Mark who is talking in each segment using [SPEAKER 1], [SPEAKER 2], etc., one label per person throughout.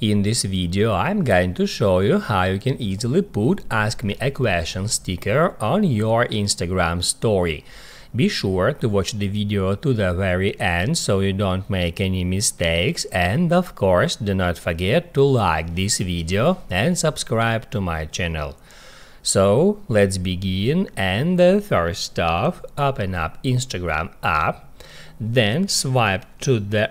[SPEAKER 1] In this video, I'm going to show you how you can easily put Ask Me a Question sticker on your Instagram story. Be sure to watch the video to the very end so you don't make any mistakes, and of course do not forget to like this video and subscribe to my channel. So let's begin, and first off, open up Instagram app. Then swipe to the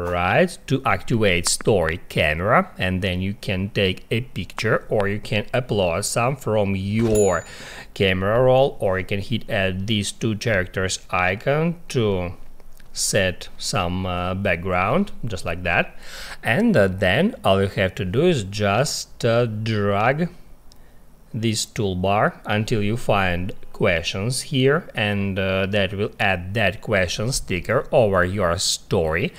[SPEAKER 1] right to activate story camera, and then you can take a picture or you can upload some from your camera roll, or you can hit these two characters icon to set some background, just like that. And then all you have to do is just drag this toolbar until you find questions here, and that will add that question sticker over your story.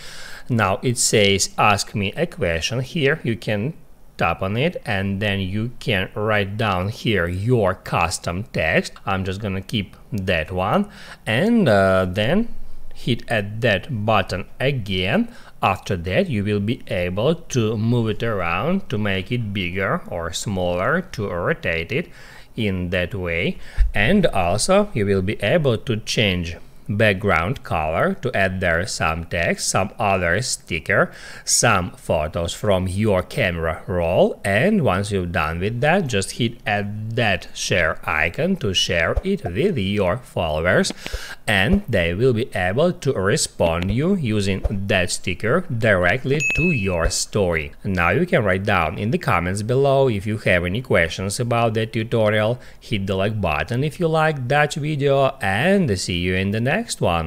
[SPEAKER 1] Now it says ask me a question here. You can tap on it and then you can write down here your custom text. I'm just gonna keep that one, and then hit that button again. After that, you will be able to move it around to make it bigger or smaller, to rotate it in that way. And also you will be able to change background color, to add there some text, some other sticker, some photos from your camera roll. And once you've done with that, just hit that share icon to share it with your followers, and they will be able to respond you using that sticker directly to your story. Now you can write down in the comments below if you have any questions about that tutorial. Hit the like button if you liked that video, and see you in the next one.